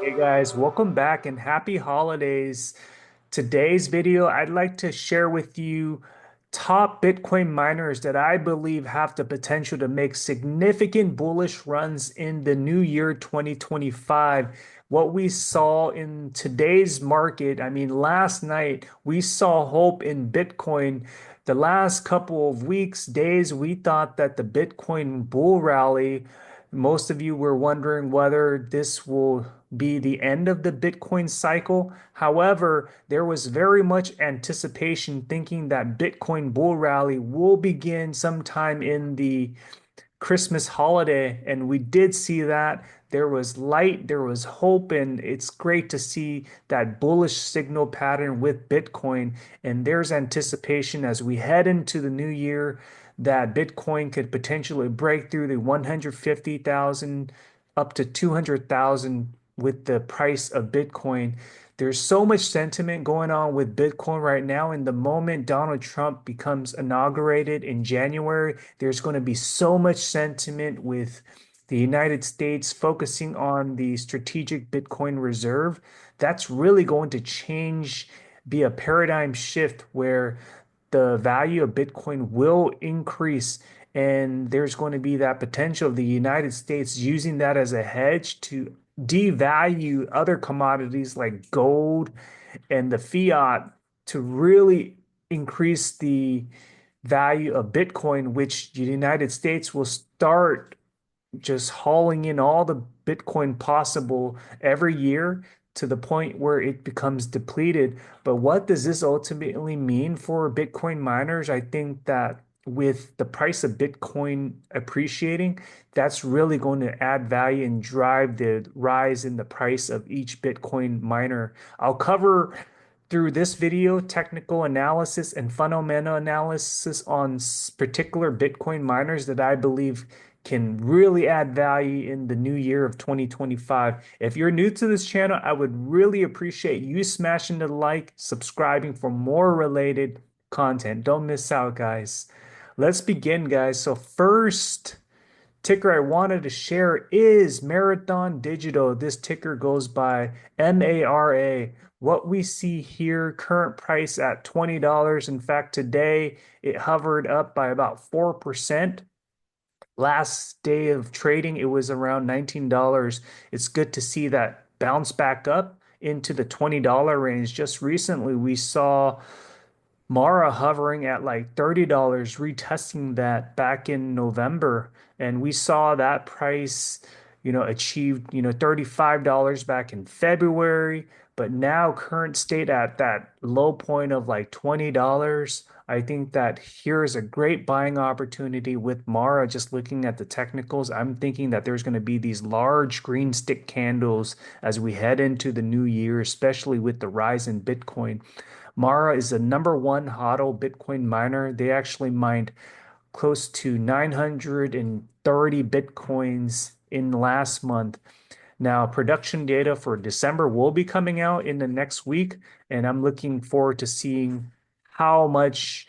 Hey guys, welcome back and happy holidays. Today's video, I'd like to share with you top Bitcoin miners that I believe have the potential to make significant bullish runs in the new year 2025. What we saw in today's market, I mean, last night we saw hope in Bitcoin. The last couple of weeks, days, we thought that the Bitcoin bull rally, most of you were wondering whether this will be the end of the Bitcoin cycle. However, there was very much anticipation thinking that Bitcoin bull rally will begin sometime in the Christmas holiday, and we did see that. There was light, there was hope, and it's great to see that bullish signal pattern with Bitcoin. And there's anticipation as we head into the new year that Bitcoin could potentially break through the 150,000 up to 200,000 with the price of Bitcoin. There's so much sentiment going on with Bitcoin right now. In the moment Donald Trump becomes inaugurated in January, there's going to be so much sentiment with the United States focusing on the strategic Bitcoin reserve. That's really going to change, be a paradigm shift where the value of Bitcoin will increase. And there's going to be that potential of the United States using that as a hedge to devalue other commodities like gold and the fiat to really increase the value of Bitcoin, which the United States will start just hauling in all the Bitcoin possible every year to the point where it becomes depleted. But what does this ultimately mean for Bitcoin miners? I think that with the price of Bitcoin appreciating, that's really going to add value and drive the rise in the price of each Bitcoin miner. I'll cover through this video technical analysis and fundamental analysis on particular Bitcoin miners that I believe can really add value in the new year of 2025. If you're new to this channel, I would really appreciate you smashing the like, subscribing for more related content. Don't miss out, guys. Let's begin, guys. So first ticker I wanted to share is Marathon Digital. This ticker goes by MARA. What we see here, current price at $20. In fact, today it hovered up by about 4%. Last day of trading, it was around $19. It's good to see that bounce back up into the $20 range. Just recently, we saw Mara hovering at like $30, retesting that back in November. And we saw that price, achieved, $35 back in February. But now current state at that low point of like $20. I think that here is a great buying opportunity with Mara. Just looking at the technicals, I'm thinking that there's going to be these large green stick candles as we head into the new year, especially with the rise in Bitcoin. Mara is the number one HODL Bitcoin miner. They actually mined close to 930 Bitcoins in last month. Now, production data for December will be coming out in the next week, and I'm looking forward to seeing how much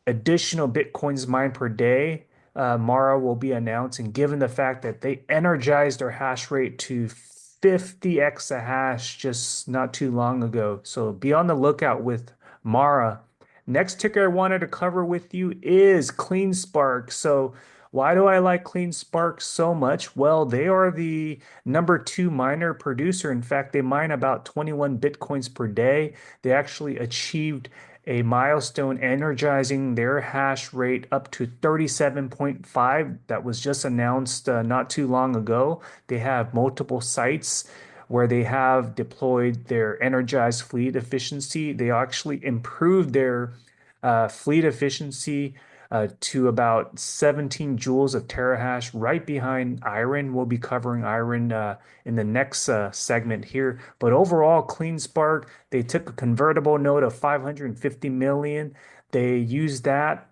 additional Bitcoins mined per day Mara will be announcing, given the fact that they energized their hash rate to 50 exahash just not too long ago. So be on the lookout with Mara. Next ticker I wanted to cover with you is CleanSpark. So why do I like CleanSpark so much? Well, they are the number two miner producer. In fact, they mine about 21 Bitcoins per day. They actually achieved a milestone energizing their hash rate up to 37.5 that was just announced not too long ago. They have multiple sites where they have deployed their energized fleet efficiency. They actually improved their fleet efficiency to about 17 joules of terahash, right behind IREN. We'll be covering IREN in the next segment here. But overall, CleanSpark, they took a convertible note of 550 million. They used that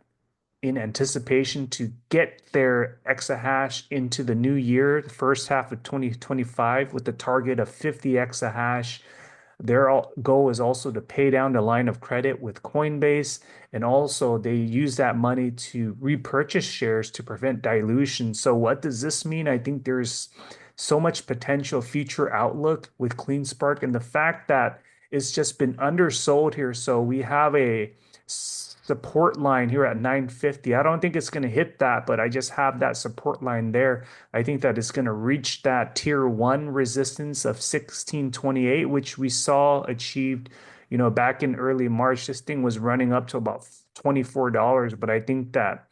in anticipation to get their exahash into the new year, the first half of 2025, with the target of 50 exahash. Their goal is also to pay down the line of credit with Coinbase, and also they use that money to repurchase shares to prevent dilution. So what does this mean? I think there's so much potential future outlook with CleanSpark, and the fact that it's just been undersold here. So we have a support line here at 950. I don't think it's going to hit that, but I just have that support line there. I think that it's going to reach that tier one resistance of 1628, which we saw achieved, back in early March. This thing was running up to about $24, but I think that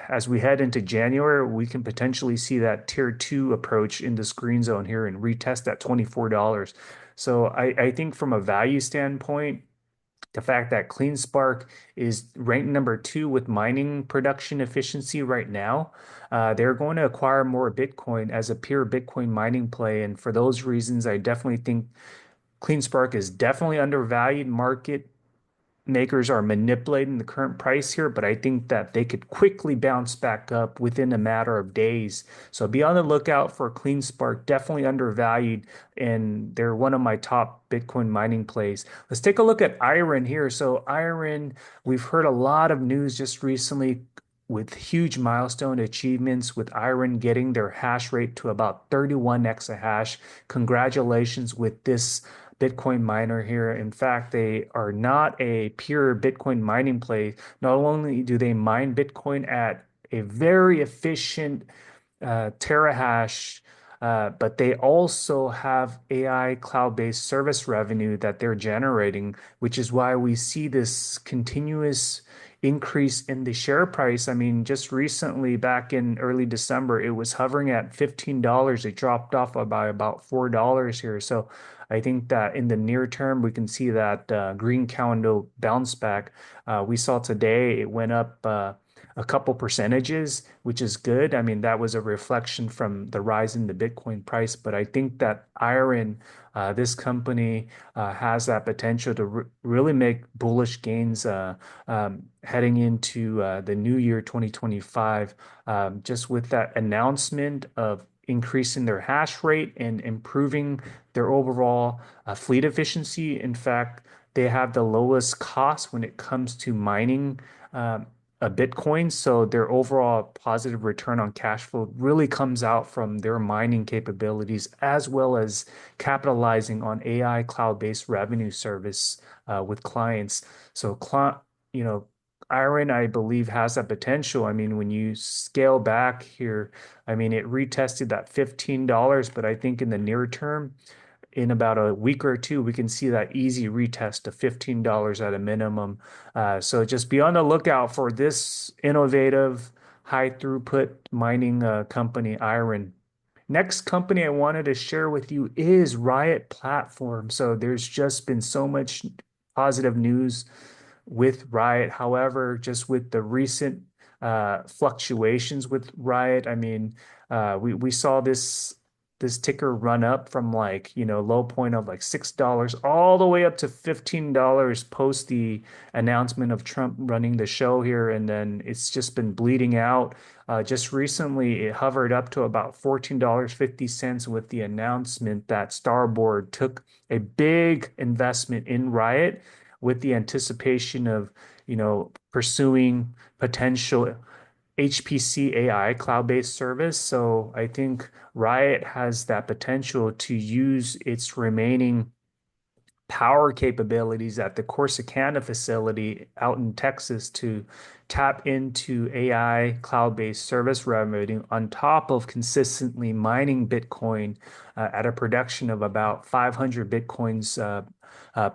as we head into January, we can potentially see that tier two approach in this green zone here and retest that $24. So I think from a value standpoint, the fact that CleanSpark is ranked number two with mining production efficiency right now, they're going to acquire more Bitcoin as a pure Bitcoin mining play. And for those reasons, I definitely think CleanSpark is definitely undervalued. Market makers are manipulating the current price here, but I think that they could quickly bounce back up within a matter of days. So be on the lookout for CleanSpark, definitely undervalued, and they're one of my top Bitcoin mining plays. Let's take a look at IREN here. So IREN, we've heard a lot of news just recently with huge milestone achievements with IREN getting their hash rate to about 31 exahash. Congratulations with this Bitcoin miner here. In fact, they are not a pure Bitcoin mining play. Not only do they mine Bitcoin at a very efficient terahash, but they also have AI cloud-based service revenue that they're generating, which is why we see this continuous increase in the share price. I mean, just recently, back in early December, it was hovering at $15. It dropped off by about $4 here. So I think that in the near term, we can see that green candle bounce back. We saw today it went up a couple percentages, which is good. I mean, that was a reflection from the rise in the Bitcoin price. But I think that IREN, this company, has that potential to really make bullish gains heading into the new year 2025, just with that announcement of increasing their hash rate and improving their overall fleet efficiency. In fact, they have the lowest cost when it comes to mining a Bitcoin. So their overall positive return on cash flow really comes out from their mining capabilities as well as capitalizing on AI cloud-based revenue service with clients. So, you know, IREN, I believe, has that potential. I mean, when you scale back here, I mean, it retested that $15, but I think in the near term, in about a week or two, we can see that easy retest to $15 at a minimum. So just be on the lookout for this innovative, high throughput mining company, IREN. Next company I wanted to share with you is Riot Platform. So there's just been so much positive news with Riot. However, just with the recent fluctuations with Riot, I mean, we saw this ticker run up from like, low point of like $6 all the way up to $15 post the announcement of Trump running the show here. And then it's just been bleeding out. Just recently, it hovered up to about $14.50 with the announcement that Starboard took a big investment in Riot with the anticipation of, pursuing potential HPC AI cloud-based service. So I think Riot has that potential to use its remaining power capabilities at the Corsicana facility out in Texas to tap into AI cloud-based service revenue on top of consistently mining Bitcoin at a production of about 500 Bitcoins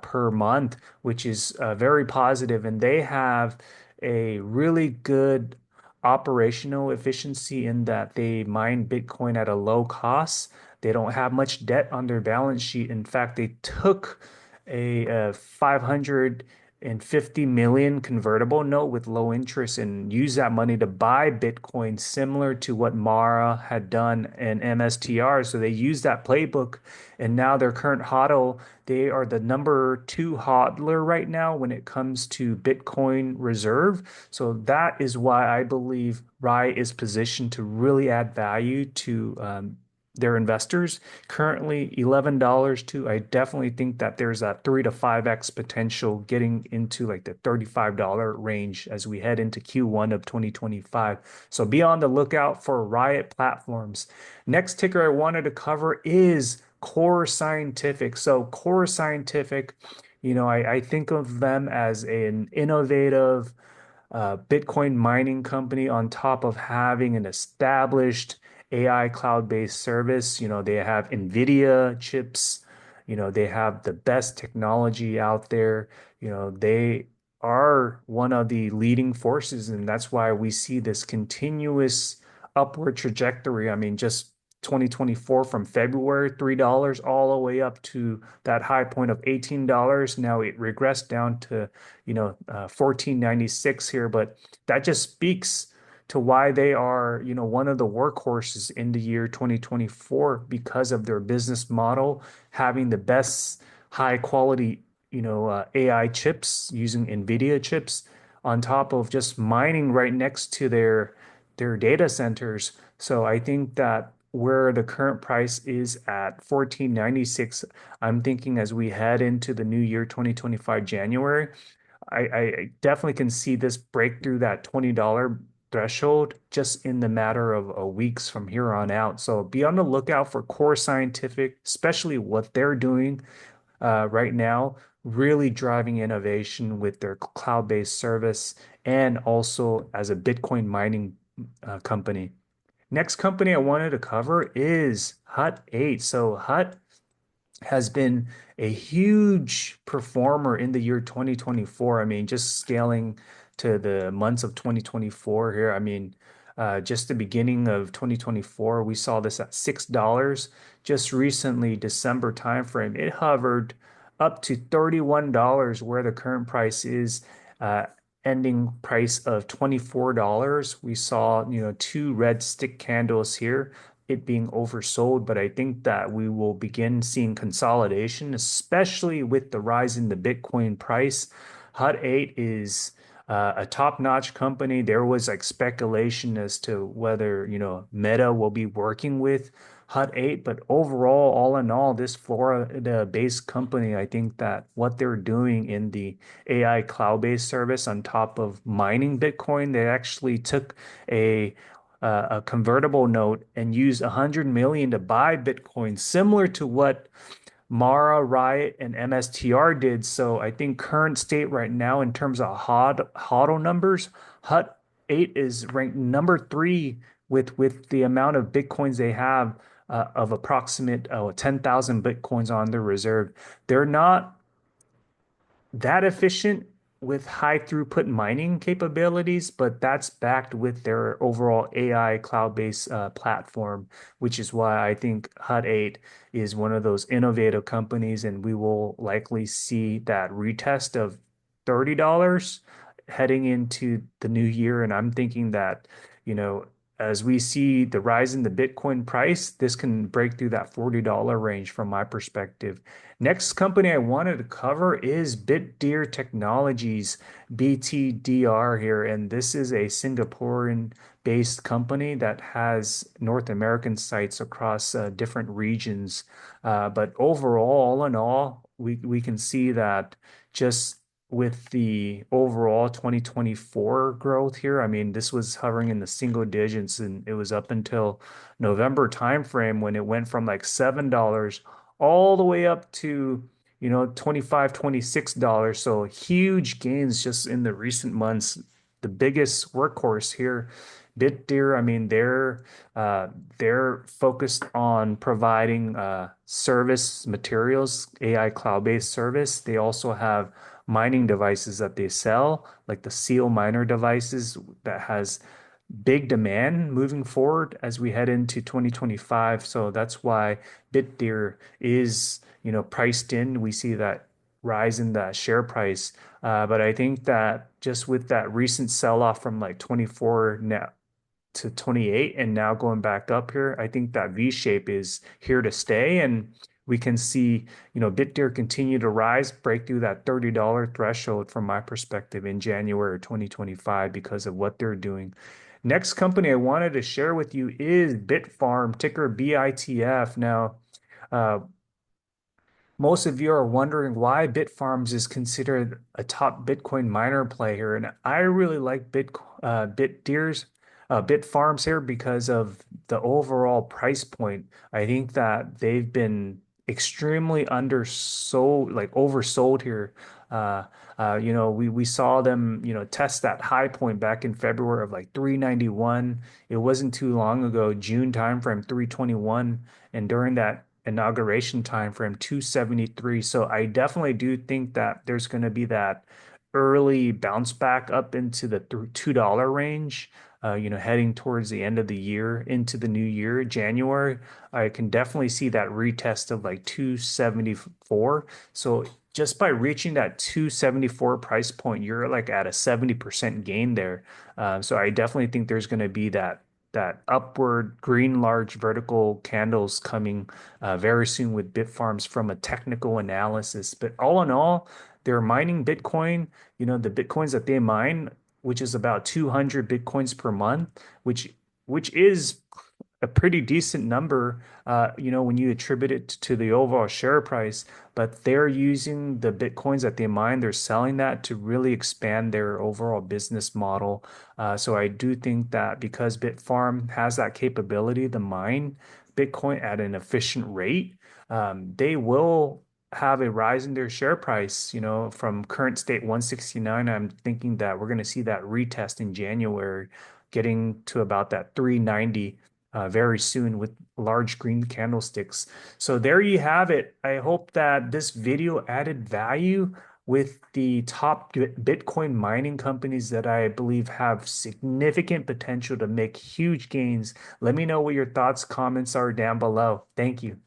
per month, which is very positive. And they have a really good operational efficiency in that they mine Bitcoin at a low cost. They don't have much debt on their balance sheet. In fact, they took a 550 million convertible note with low interest and use that money to buy Bitcoin, similar to what Mara had done in MSTR. So they used that playbook, and now their current hodl, they are the number two hodler right now when it comes to Bitcoin reserve. So that is why I believe Riot is positioned to really add value to their investors. Currently $11 too. I definitely think that there's a 3 to 5x potential getting into like the $35 range as we head into Q1 of 2025. So be on the lookout for Riot platforms. Next ticker I wanted to cover is Core Scientific. So Core Scientific, I think of them as an innovative Bitcoin mining company on top of having an established AI cloud-based service. They have NVIDIA chips. They have the best technology out there. They are one of the leading forces, and that's why we see this continuous upward trajectory. I mean, just 2024 from February, $3 all the way up to that high point of $18. Now it regressed down to 1496 here, but that just speaks to why they are, one of the workhorses in the year 2024 because of their business model, having the best high quality, AI chips using NVIDIA chips on top of just mining right next to their data centers. So I think that where the current price is at 1496, I'm thinking as we head into the new year 2025 January, I definitely can see this break through that $20 threshold just in the matter of weeks from here on out. So be on the lookout for Core Scientific, especially what they're doing right now, really driving innovation with their cloud-based service and also as a Bitcoin mining company. Next company I wanted to cover is Hut 8. So Hut has been a huge performer in the year 2024. I mean, just scaling to the months of 2024 here. I mean, just the beginning of 2024, we saw this at $6. Just recently, December timeframe, it hovered up to $31, where the current price is. Ending price of $24. We saw, two red stick candles here, it being oversold, but I think that we will begin seeing consolidation, especially with the rise in the Bitcoin price. Hut 8 is a top-notch company. There was like speculation as to whether, Meta will be working with Hut 8, but overall, all in all, this Florida-based company, I think that what they're doing in the AI cloud-based service on top of mining Bitcoin, they actually took a convertible note and used 100 million to buy Bitcoin, similar to what Mara, Riot, and MSTR did. So I think current state right now in terms of HODL numbers, Hut 8 is ranked number 3 with the amount of Bitcoins they have of approximate 10,000 Bitcoins on their reserve. They're not that efficient with high throughput mining capabilities, but that's backed with their overall AI cloud-based platform, which is why I think Hut 8 is one of those innovative companies, and we will likely see that retest of $30 heading into the new year. And I'm thinking that, as we see the rise in the Bitcoin price, this can break through that $40 range from my perspective. Next company I wanted to cover is BitDeer Technologies, BTDR here. And this is a Singaporean-based company that has North American sites across different regions. But overall, all in all, we can see that just with the overall 2024 growth here, I mean, this was hovering in the single digits, and it was up until November timeframe when it went from like $7 all the way up to, 25, $26. So huge gains just in the recent months. The biggest workhorse here, BitDeer, I mean, they're focused on providing service materials, AI cloud-based service. They also have mining devices that they sell, like the Seal miner devices that has big demand moving forward as we head into 2025. So that's why BitDeer is, priced in. We see that rise in the share price. But I think that just with that recent sell-off from like 24 now to 28 and now going back up here, I think that V shape is here to stay. And we can see, BitDeer continue to rise, break through that $30 threshold from my perspective in January 2025 because of what they're doing. Next company I wanted to share with you is Bitfarm, ticker BITF. Now, uh, most of you are wondering why Bitfarms is considered a top Bitcoin miner player, and I really like Bitfarms here because of the overall price point. I think that they've been extremely undersold, like oversold here. Uh, we saw them, test that high point back in February of like 391. It wasn't too long ago, June timeframe, 321, and during that inauguration time frame 273. So I definitely do think that there's going to be that early bounce back up into the $2 range. Heading towards the end of the year into the new year, January, I can definitely see that retest of like 274. So just by reaching that 274 price point, you're like at a 70% gain there. So I definitely think there's going to be that upward green large vertical candles coming very soon with Bitfarms from a technical analysis. But all in all, they're mining Bitcoin. The Bitcoins that they mine, which is about 200 Bitcoins per month, which is a pretty decent number, when you attribute it to the overall share price. But they're using the Bitcoins that they mine, they're selling that to really expand their overall business model. So I do think that because Bitfarm has that capability to mine Bitcoin at an efficient rate, they will have a rise in their share price, from current state 169. I'm thinking that we're going to see that retest in January, getting to about that 390 very soon with large green candlesticks. So there you have it. I hope that this video added value with the top Bitcoin mining companies that I believe have significant potential to make huge gains. Let me know what your thoughts, comments are down below. Thank you.